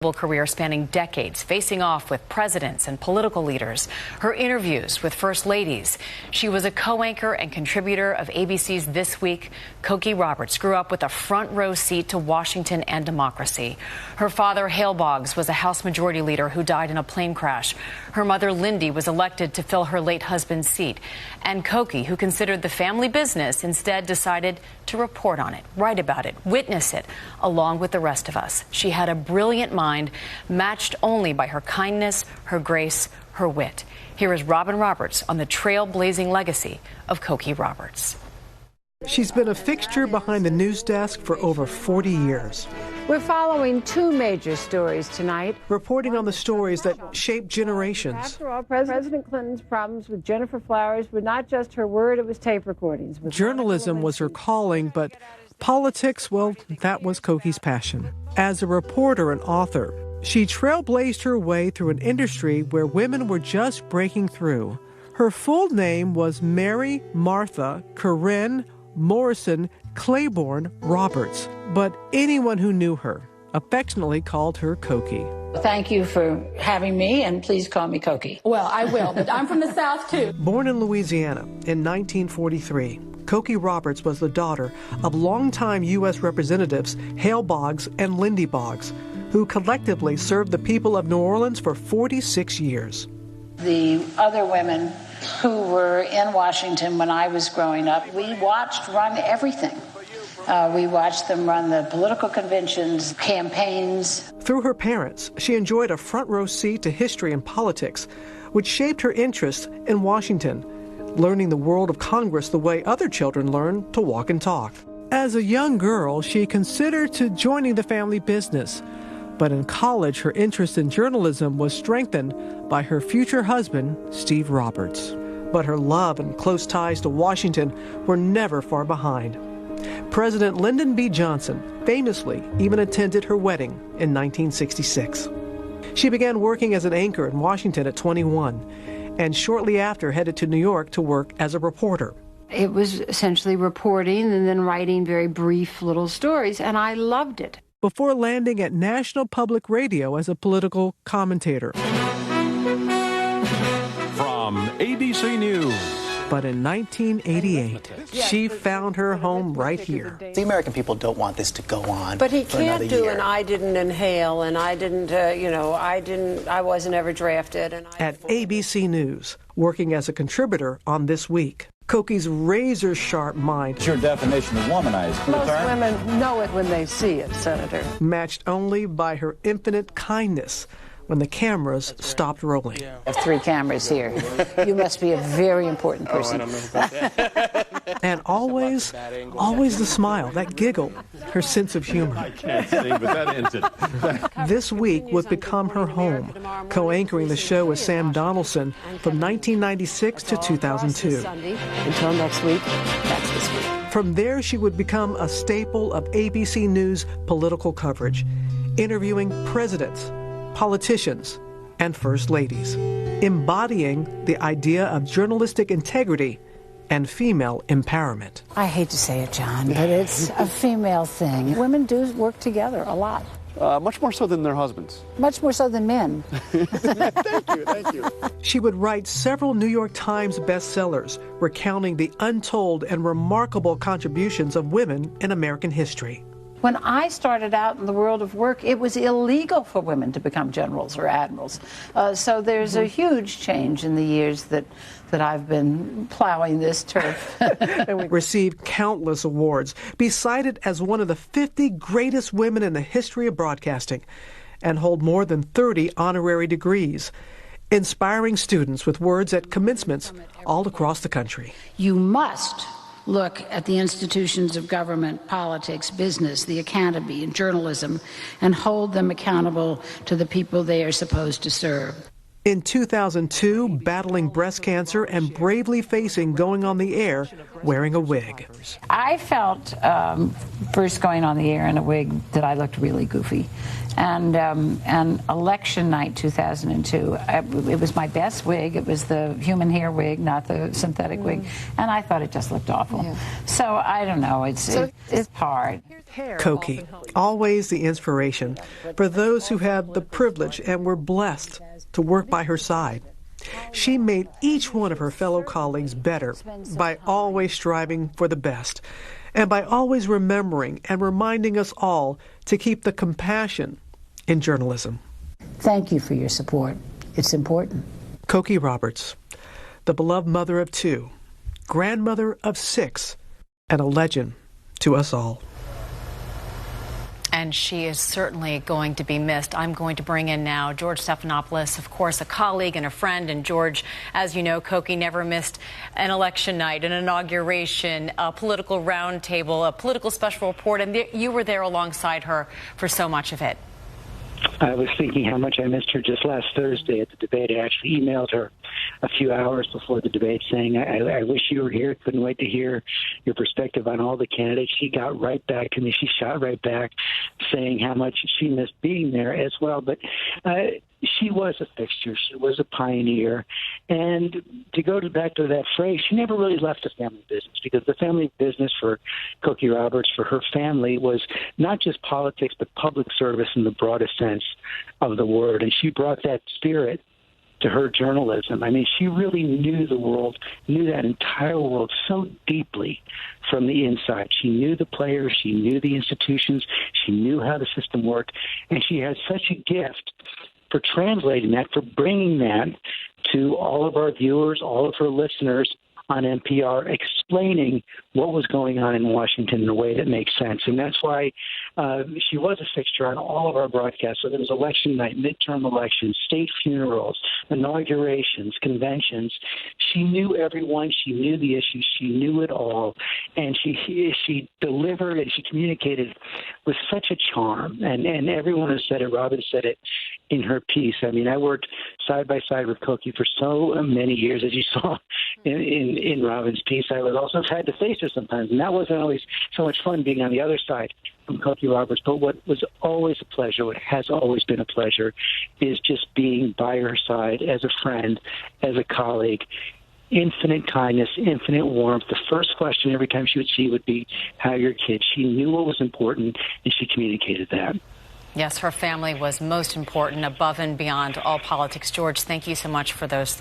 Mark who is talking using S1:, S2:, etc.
S1: Career spanning decades, facing off with presidents and political leaders. Her interviews with first ladies. She was a co-anchor and contributor of ABC's This Week. Cokie Roberts grew up with a front row seat to Washington and democracy. Her father, Hale Boggs, was a House Majority Leader who died in a plane crash. Her mother, Lindy, was elected to fill her late husband's seat. And Cokie, who considered the family business, instead decided to report on it, write about it, witness it, along with the rest of us. She had a brilliant mind, matched only by her kindness, her grace, her wit. Here is Robin Roberts on the trailblazing legacy of Cokie Roberts.
S2: She's been a fixture behind the news desk for over 40 years.
S3: We're following two major stories tonight.
S2: Reporting on the stories that shaped generations.
S3: After all, President Clinton's problems with Gennifer Flowers were not just her word, it was tape recordings.
S2: Journalism was her calling, but politics, well, that was Cokie's passion. As a reporter and author, she trailblazed her way through an industry where women were just breaking through. Her full name was Mary Martha Corinne Morrison Claiborne Roberts, but anyone who knew her affectionately called her Cokie.
S4: Thank you for having me, and please call me Cokie. Well, I will, but I'm from the South, too.
S2: Born in Louisiana in 1943, Cokie Roberts was the daughter of longtime U.S. Representatives Hale Boggs and Lindy Boggs, who collectively served the people of New Orleans for 46 years.
S4: The other women who were in Washington when I was growing up, we watched run everything. We watched them run the political conventions, campaigns.
S2: Through her parents, she enjoyed a front row seat to history and politics, which shaped her interest in Washington, learning the world of Congress the way other children learn to walk and talk. As a young girl, she considered joining the family business. But in college, her interest in journalism was strengthened by her future husband, Steve Roberts. But her love and close ties to Washington were never far behind. President Lyndon B. Johnson famously even attended her wedding in 1966. She began working as an anchor in Washington at 21, and shortly after headed to New York to work as a reporter.
S3: It was essentially reporting and then writing very brief little stories, and I loved it.
S2: Before landing at National Public Radio as a political commentator.
S5: From ABC News.
S2: But in 1988, she found her home right here.
S6: The American people don't want this to go on.
S7: But he can't do
S6: year.
S7: an I didn't inhale, and I didn't, I wasn't ever drafted.
S2: At ABC News, working as a contributor on This Week. Cokie's razor-sharp mind.
S8: It's your definition of womanized.
S7: Most women know it when they see it, Senator.
S2: Matched only by her infinite kindness when the cameras stopped rolling.
S4: I have 3 cameras here. You must be a very important person.
S9: I don't know about that.
S2: And always the smile, that giggle, her sense of humor.
S5: I can't sing, but that ends it.
S2: This Week would become her home, co-anchoring the show with Sam Donaldson from 1996 to 2002.
S3: Until next week, that's This Week.
S2: From there, she would become a staple of ABC News political coverage, interviewing presidents, politicians, and first ladies, embodying the idea of journalistic integrity and female empowerment.
S4: I hate to say it, John, but it's a female thing. Women do work together a lot.
S9: Much more so than their husbands.
S4: Much more so than men.
S9: Thank you.
S2: She would write several New York Times bestsellers recounting the untold and remarkable contributions of women in American history.
S4: When I started out in the world of work, it was illegal for women to become generals or admirals. So there's a huge change in the years that I've been plowing this turf.
S2: Received countless awards, be cited as one of the 50 greatest women in the history of broadcasting, and hold more than 30 honorary degrees, inspiring students with words at commencements all across the country.
S4: You must look at the institutions of government, politics, business, the academy, and journalism, and hold them accountable to the people they are supposed to serve.
S2: In 2002, battling breast cancer and bravely facing going on the air wearing a wig.
S4: I felt, first going on the air in a wig, that I looked really goofy.
S10: And election night 2002, it was my best wig. It was the human hair wig, not the synthetic wig, and I thought it just looked awful. Yeah. So I don't know. It's hard.
S2: Cokie, always the inspiration for those who had the privilege and were blessed to work by her side. She made each one of her fellow colleagues better by always striving for the best, and by always remembering and reminding us all to keep the compassion in journalism.
S4: Thank you for your support. It's important.
S2: Cokie Roberts, the beloved mother of 2, grandmother of 6, and a legend to us all.
S1: And she is certainly going to be missed. I'm going to bring in now George Stephanopoulos, of course, a colleague and a friend. And George, as you know, Cokie never missed an election night, an inauguration, a political roundtable, a political special report. And you were there alongside her for so much of it.
S11: I was thinking how much I missed her just last Thursday at the debate. I actually emailed her a few hours before the debate saying, I wish you were here. Couldn't wait to hear your perspective on all the candidates. She got right back to me. She shot right back saying how much she missed being there as well. But she was a fixture. She was a pioneer. And to go back to that phrase, she never really left the family business, because the family business for Cokie Roberts, for her family, was not just politics, but public service in the broadest sense of the word. And she brought that spirit to her journalism. I mean, she really knew the world, knew that entire world so deeply from the inside. She knew the players, she knew the institutions, she knew how the system worked, and she had such a gift for translating that, for bringing that to all of our viewers, all of her listeners on NPR, explaining what was going on in Washington in a way that makes sense. And that's why she was a fixture on all of our broadcasts. So there was election night, midterm elections, state funerals, inaugurations, conventions. She knew everyone. She knew the issues. She knew it all. And she delivered and she communicated with such a charm. And everyone has said it. Robin said it in her piece. I mean, I worked side by side with Cokie for so many years, as you saw in Robin's piece. I would also have had to face her sometimes, and that wasn't always so much fun being on the other side from Cokie Roberts. But what was always a pleasure, what has always been a pleasure, is just being by her side as a friend, as a colleague. Infinite kindness, infinite warmth. The first question every time she would see would be, how are your kids? She knew what was important, and she communicated that.
S1: Yes, her family was most important, above and beyond all politics. George, thank you so much for those